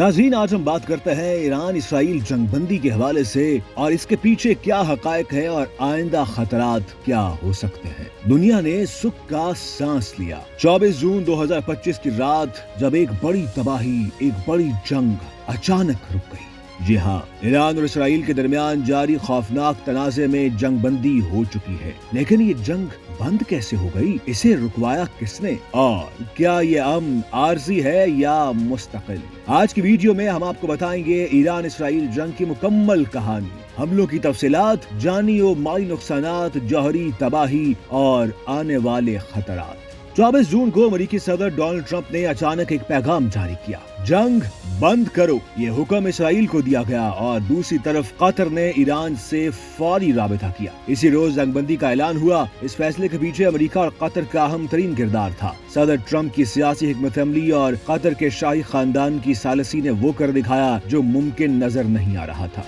नाज़रीन, आज हम बात करते हैं ईरान इसराइल जंग बंदी के हवाले से और इसके पीछे क्या हकायक है और आइंदा खतरात क्या हो सकते हैं। दुनिया ने सुख का सांस लिया। 24 जून 2025 की रात जब एक बड़ी तबाही, एक बड़ी जंग अचानक रुक गई। जी हाँ, ईरान और इसराइल के दरमियान जारी खौफनाक तनाज़े में जंग बंदी हो चुकी है, लेकिन ये जंग बंद कैसे हो गई? इसे रुकवाया किसने और क्या ये अमन आर्जी है या मुस्तकिल? आज की वीडियो में हम आपको बताएंगे ईरान इसराइल जंग की मुकम्मल कहानी, हमलों की तफसीलात, जानी और माली नुकसानात, जौहरी तबाही और आने वाले खतरात। 24 जून को अमेरिकी सदर डोनाल्ड ट्रंप ने अचानक एक पैगाम जारी किया, जंग बंद करो। ये हुक्म इसराइल को दिया गया और दूसरी तरफ कतर ने ईरान से फौरी राबिता किया। इसी रोज जंगबंदी का ऐलान हुआ। इस फैसले के पीछे अमेरिका और कतर का अहम तरीन किरदार था। सदर ट्रंप की सियासी हिकमत अमली और कतर के शाही खानदान की सालसी ने वो कर दिखाया जो मुमकिन नजर नहीं आ रहा था।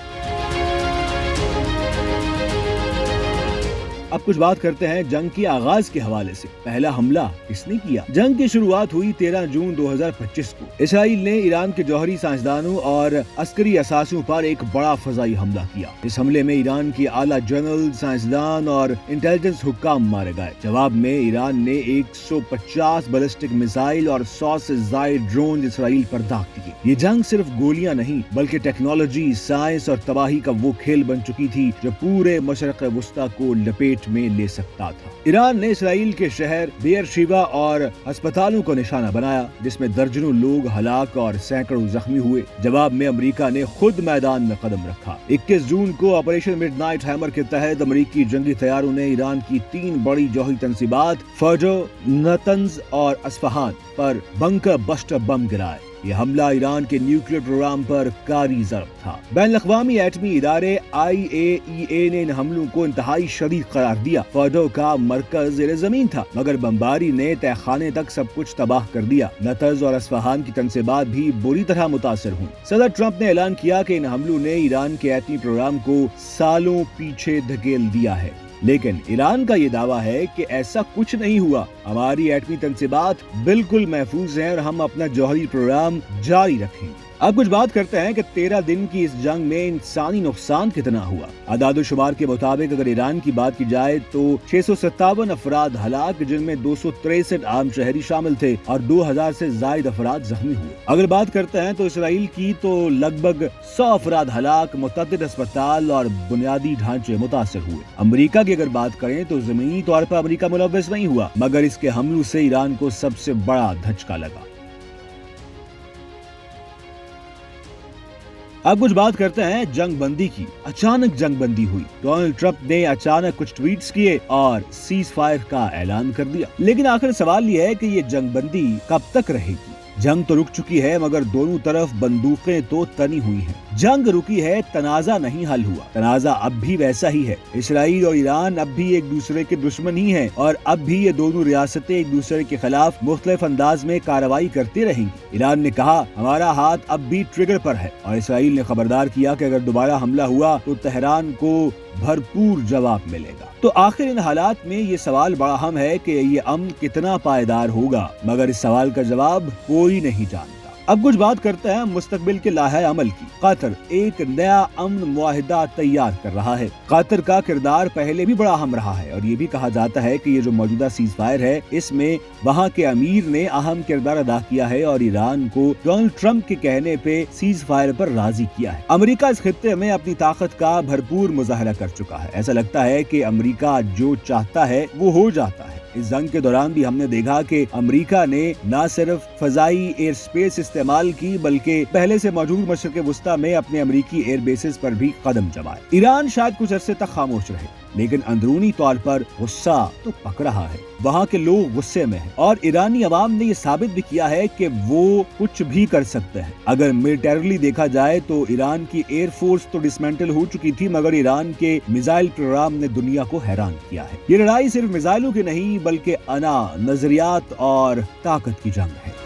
अब कुछ बात करते हैं जंग के आगाज के हवाले से। पहला हमला किसने किया? जंग की शुरुआत हुई 13 जून 2025 को। इसराइल ने ईरान के जौहरी साइंसदानों और अस्करी असासों पर एक बड़ा फजाई हमला किया। इस हमले में ईरान के आला जनरल, साइंसदान और इंटेलिजेंस हुक्काम मारे गए। जवाब में ईरान ने 150 बैलिस्टिक मिसाइल और 100 से ज्यादा ड्रोन इसराइल पर दाग दिए। ये जंग सिर्फ गोलियां नहीं बल्कि टेक्नोलॉजी, साइंस और तबाही का वो खेल बन चुकी थी जो पूरे मशरक़ वुस्ता को लपेट में ले सकता था। ईरान ने इसराइल के शहर बेयरशेबा और अस्पतालों को निशाना बनाया, जिसमें दर्जनों लोग हलाक और सैकड़ों जख्मी हुए। जवाब में अमेरिका ने खुद मैदान में कदम रखा। 21 जून को ऑपरेशन मिडनाइट हैमर के तहत अमेरिकी जंगी तैयारों ने ईरान की 3 बड़ी जौहरी तंसीबात फर्डो, नतंज और अस्फहान पर बंकर बस्टर बम गिराए। यह हमला ईरान के न्यूक्लियर प्रोग्राम पर कारी ज़र्ब था। बैनुल-अक़वामी एटमी इदारे IAEA ने इन हमलों को इंतहाई शदीद करार दिया। फर्डो का मरकज ज़ेरे ज़मीन था, मगर बमबारी ने तहखाने तक सब कुछ तबाह कर दिया। नतंज और अस्फहान की तंसीबात भी बुरी तरह मुतासर हुई। सदर ट्रंप ने ऐलान किया कि इन हमलों ने ईरान के एटमी प्रोग्राम को सालों पीछे धकेल दिया है, लेकिन ईरान का ये दावा है कि ऐसा कुछ नहीं हुआ। हमारी एटमी तंसीबात बिल्कुल महफूज हैं और हम अपना जौहरी प्रोग्राम जारी रखेंगे। अब कुछ बात करते हैं कि 13 दिन की इस जंग में इंसानी नुकसान कितना हुआ। आदाद-ओ-शुमार के मुताबिक अगर ईरान की बात की जाए तो 657 अफराद हलाक, जिनमें 263 आम शहरी शामिल थे और 2000 से ज्यादा अफराद जख्मी हुए। अगर बात करते हैं तो इसराइल की तो लगभग 100 अफराद हलाक, मुतअद्दिद अस्पताल और बुनियादी ढांचे मुतासर हुए। अमेरिका की अगर बात करें तो जमीनी तौर पर अमेरिका मुलव्वस नहीं हुआ, मगर इसके हमलों से ईरान को सबसे बड़ा धचका लगा। अब कुछ बात करते हैं जंग बंदी की। अचानक जंग बंदी हुई। डोनाल्ड ट्रंप ने अचानक कुछ ट्वीट्स किए और सीज फायर का ऐलान कर दिया। लेकिन आखिर सवाल ये है कि ये जंग बंदी कब तक रहेगी? जंग तो रुक चुकी है, मगर दोनों तरफ बंदूकें तो तनी हुई हैं। जंग रुकी है, तनाजा नहीं हल हुआ। तनाजा अब भी वैसा ही है। इसराइल और ईरान अब भी एक दूसरे के दुश्मन ही हैं और अब भी ये दोनों रियासतें एक दूसरे के खिलाफ मुख्तलिफ अंदाज में कार्रवाई करती रहेंगी। ईरान ने कहा हमारा हाथ अब भी ट्रिगर पर है और इसराइल ने खबरदार किया कि अगर दोबारा हमला हुआ तो तेहरान को भरपूर जवाब मिलेगा। तो आखिर इन हालात में ये सवाल बड़ा अहम है कि ये अमन कितना पायदार होगा, मगर इस सवाल का जवाब कोई नहीं जानता। अब कुछ बात करते हैं मुस्तकबिल के लाहे अमल की। कतर एक नया अमन मुआहिदा तैयार कर रहा है। कतर का किरदार पहले भी बड़ा अहम रहा है और ये भी कहा जाता है कि ये जो मौजूदा सीज फायर है, इसमें वहाँ के अमीर ने अहम किरदार अदा किया है और ईरान को डोनाल्ड ट्रंप के कहने पे सीज फायर पर राजी किया है। अमेरिका इस खित्ते में अपनी ताकत का भरपूर मुजाहरा कर चुका है। ऐसा लगता है कि अमेरिका जो चाहता है वो हो जाता है। इस जंग के दौरान भी हमने देखा कि अमेरिका ने न सिर्फ फजाई एयर स्पेस इस्तेमाल की, बल्कि पहले से मौजूद मशरक़ वुस्ता में अपने अमेरिकी एयर बेसेस पर भी कदम जमाए। ईरान शायद कुछ अरसे तक खामोश रहे, लेकिन अंदरूनी तौर पर गुस्सा तो पक रहा है। वहाँ के लोग गुस्से में हैं और ईरानी अवाम ने ये साबित भी किया है कि वो कुछ भी कर सकते हैं। अगर मिलिटरीली देखा जाए तो ईरान की एयर फोर्स तो डिसमेंटल हो चुकी थी, मगर ईरान के मिसाइल प्रोग्राम ने दुनिया को हैरान किया है। ये लड़ाई सिर्फ मिसाइलों की नहीं बल्कि अना, नजरियात और ताकत की जंग है।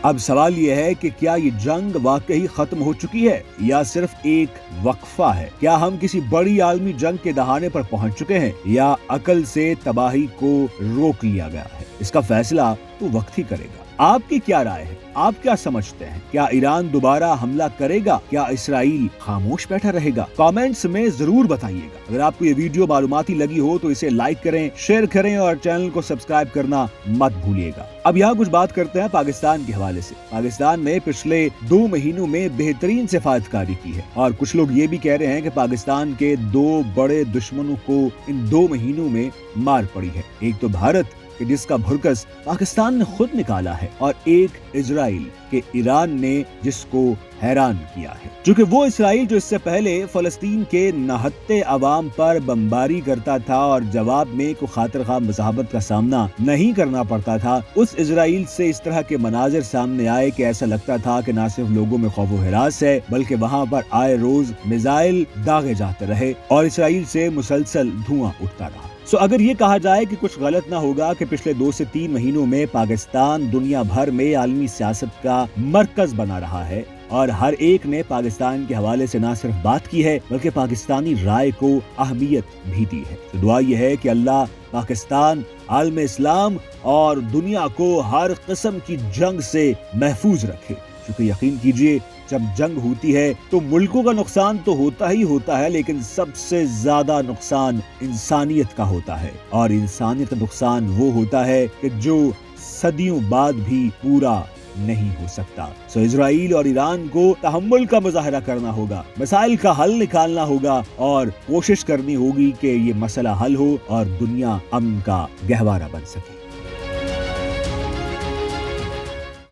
अब सवाल यह है कि क्या ये जंग वाकई खत्म हो चुकी है या सिर्फ एक वक्फा है? क्या हम किसी बड़ी आलमी जंग के दहाने पर पहुंच चुके हैं या अकल से तबाही को रोक लिया गया है? اس کا فیصلہ تو وقت ہی کرے گا۔ آپ کی کیا رائے ہے؟ آپ کیا سمجھتے ہیں؟ کیا ایران دوبارہ حملہ کرے گا؟ کیا اسرائیل خاموش بیٹھا رہے گا؟ کامنٹس میں ضرور بتائیے گا۔ اگر آپ کو یہ ویڈیو معلوماتی لگی ہو تو اسے لائک کریں، شیئر کریں اور چینل کو سبسکرائب کرنا مت بھولیے گا۔ اب یہاں کچھ بات کرتے ہیں پاکستان کے حوالے سے۔ پاکستان نے پچھلے 2 مہینوں میں بہترین سفارتکاری کی ہے اور کچھ لوگ یہ بھی کہہ رہے ہیں کہ پاکستان کے 2 بڑے دشمنوں کو ان 2 مہینوں میں مار پڑی ہے۔ ایک تو بھارت کہ جس کا بھرکس پاکستان نے خود نکالا ہے، اور ایک اسرائیل کہ ایران نے جس کو حیران کیا ہے، چونکہ وہ اسرائیل جو اس سے پہلے فلسطین کے نہتے عوام پر بمباری کرتا تھا اور جواب میں کوئی خاطر خواہ مزاحمت کا سامنا نہیں کرنا پڑتا تھا، اس اسرائیل سے اس طرح کے مناظر سامنے آئے کہ ایسا لگتا تھا کہ نہ صرف لوگوں میں خوف و ہراس ہے بلکہ وہاں پر آئے روز میزائل داغے جاتے رہے اور اسرائیل سے مسلسل دھواں اٹھتا رہا۔ اگر یہ کہا جائے کہ کچھ غلط نہ ہوگا کہ پچھلے 2 سے 3 مہینوں میں پاکستان دنیا بھر میں عالمی سیاست کا مرکز بنا رہا ہے اور ہر ایک نے پاکستان کے حوالے سے نہ صرف بات کی ہے بلکہ پاکستانی رائے کو اہمیت بھی دی ہے۔ تو دعا یہ ہے کہ اللہ پاکستان، عالم اسلام اور دنیا کو ہر قسم کی جنگ سے محفوظ رکھے، کیونکہ یقین کیجئے جب جنگ ہوتی ہے تو ملکوں کا نقصان تو ہوتا ہی ہوتا ہے، لیکن سب سے زیادہ نقصان انسانیت کا ہوتا ہے، اور انسانیت کا نقصان وہ ہوتا ہے کہ جو صدیوں بعد بھی پورا نہیں ہو سکتا۔ اسرائیل اور ایران کو تحمل کا مظاہرہ کرنا ہوگا، مسائل کا حل نکالنا ہوگا اور کوشش کرنی ہوگی کہ یہ مسئلہ حل ہو اور دنیا امن کا گہوارہ بن سکے۔